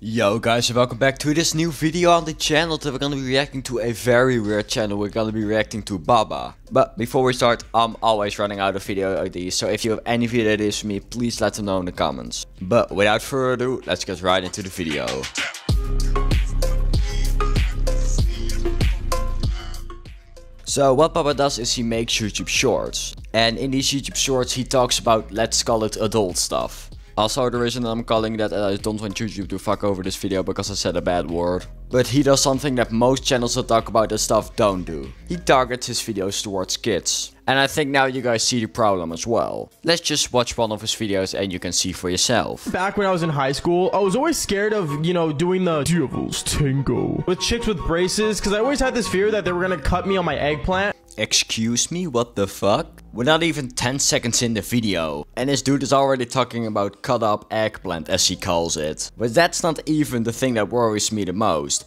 Yo guys, and welcome back to this new video on the channel. Today we're gonna be reacting to a very weird channel. We're gonna be reacting to Meowbah. But before we start, I'm always running out of video ideas, so if you have any video ideas for me, please let them know in the comments. But without further ado, let's get right into the video. So what Meowbah does is he makes YouTube shorts. And in these YouTube shorts he talks about, let's call it, adult stuff. Also, the reason I'm calling that I don't want YouTube to fuck over this video because I said a bad word. But he does something that most channels that talk about this stuff don't do. He targets his videos towards kids. And I think now you guys see the problem as well. Let's just watch one of his videos and you can see for yourself. Back when I was in high school, I was always scared of, doing the devil's tango with chicks with braces, because I always had this fear that they were gonna cut me on my eggplant. Excuse me, what the fuck? We're not even 10 seconds in the video. And this dude is already talking about cut up eggplant, as he calls it. But that's not even the thing that worries me the most.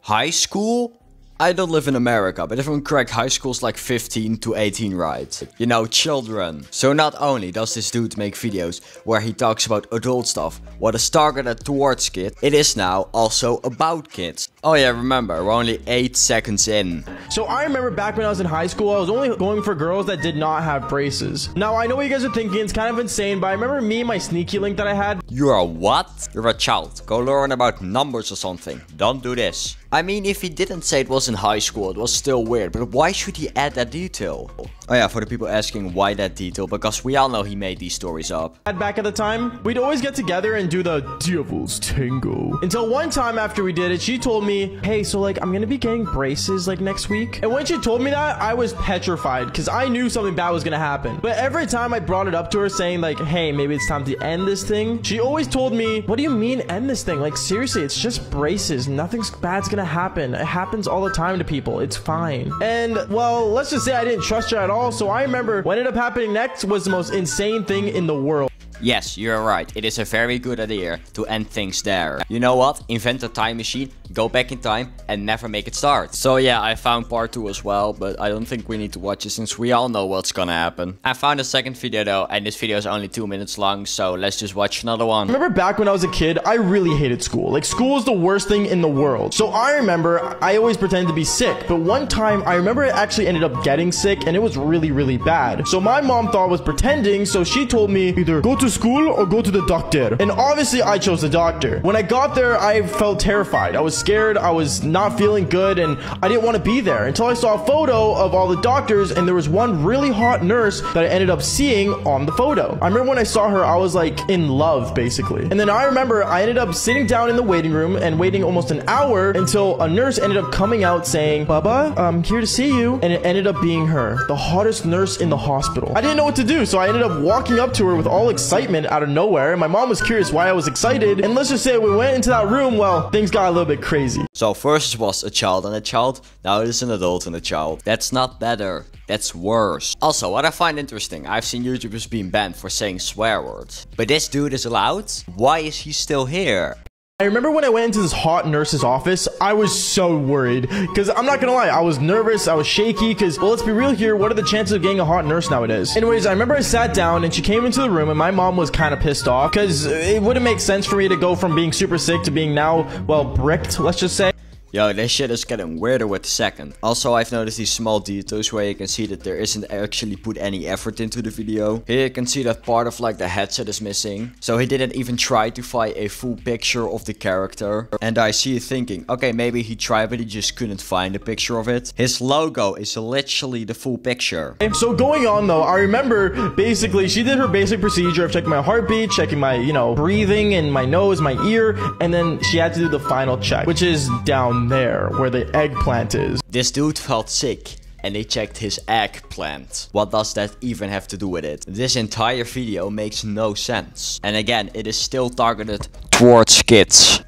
High school? I don't live in America, but if I'm correct, high school's like 15 to 18, right? You know, children. So not only does this dude make videos where he talks about adult stuff, what is targeted towards kids, it is now also about kids. Oh yeah, remember, we're only 8 seconds in. So I remember back when I was in high school, I was only going for girls that did not have braces. Now, I know what you guys are thinking, it's kind of insane, but I remember me and my sneaky link that I had. You're a what? You're a child. Go learn about numbers or something. Don't do this. I mean, if he didn't say it was in high school, it was still weird, but why should he add that detail? Oh yeah, for the people asking why that detail, because we all know he made these stories up. Back at the time, we'd always get together and do the devil's tango. Until one time after we did it, she told me, hey, so like, I'm gonna be getting braces like next week. And when she told me that, I was petrified because I knew something bad was gonna happen. But every time I brought it up to her saying like, hey, maybe it's time to end this thing, she always told me, what do you mean end this thing? Like, seriously, it's just braces. Nothing bad's gonna happen. It happens all the time to people. It's fine. And well, let's just say I didn't trust her at all. So I remember what ended up happening next was the most insane thing in the world. Yes, you're right. It is a very good idea to end things there. You know what? Invent a time machine, go back in time, and never make it start. So yeah, I found part 2 as well, but I don't think we need to watch it since we all know what's gonna happen. I found a second video though, and this video is only 2 minutes long, so let's just watch another one. Remember back when I was a kid, I really hated school. Like, school is the worst thing in the world. So I remember I always pretended to be sick, but one time I remember I actually ended up getting sick, and it was really, really bad. So my mom thought I was pretending, so she told me either go to school or go to the doctor. And obviously I chose the doctor. When I got there, I felt terrified. I was scared. I was not feeling good, and I didn't want to be there until I saw a photo of all the doctors, and there was one really hot nurse that I ended up seeing on the photo. I remember when I saw her, I was like in love, basically. And then I remember I ended up sitting down in the waiting room and waiting almost an hour until a nurse ended up coming out saying, Bubba, I'm here to see you. And it ended up being her, the hottest nurse in the hospital. I didn't know what to do, so I ended up walking up to her with all excitement out of nowhere, and my mom was curious why I was excited, and let's just say we went into that room, well, things got a little bit crazy. So first it was a child and a child, now it is an adult and a child. That's not better, that's worse. Also, what I find interesting, I've seen YouTubers being banned for saying swear words, but this dude is allowed? Why is he still here? I remember when I went into this hot nurse's office, I was so worried, because I'm not gonna lie, I was nervous, I was shaky, because, well, let's be real here, what are the chances of getting a hot nurse nowadays? Anyways, I remember I sat down, and she came into the room, and my mom was kind of pissed off, because it wouldn't make sense for me to go from being super sick to being now, well, bricked, let's just say. Yo, this shit is getting weirder with the second. Also, I've noticed these small details where you can see that there isn't actually put any effort into the video. Here you can see that part of like the headset is missing. So he didn't even try to find a full picture of the character. And I see you thinking, okay, maybe he tried but he just couldn't find a picture of it. His logo is literally the full picture. So going on though, I remember basically she did her basic procedure of checking my heartbeat, checking my, breathing in my nose, my ear, and then she had to do the final check, which is down there where the eggplant is. This dude felt sick and they checked his eggplant. What does that even have to do with it? This entire video makes no sense. And again, it is still targeted towards kids.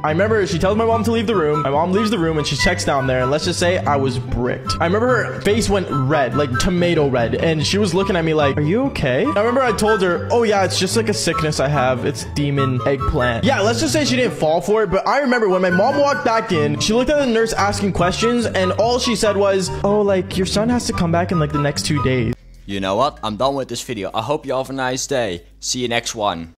I remember she tells my mom to leave the room. My mom leaves the room and she checks down there, and let's just say I was bricked. I remember her face went red, like tomato red, and she was looking at me like, are you okay? I remember I told her, oh yeah, it's just like a sickness I have. It's demon eggplant. Yeah, let's just say she didn't fall for it, but I remember when my mom walked back in, she looked at the nurse asking questions, and all she said was, oh, like, your son has to come back in like the next 2 days. You know what? I'm done with this video. I hope you have a nice day. See you next one.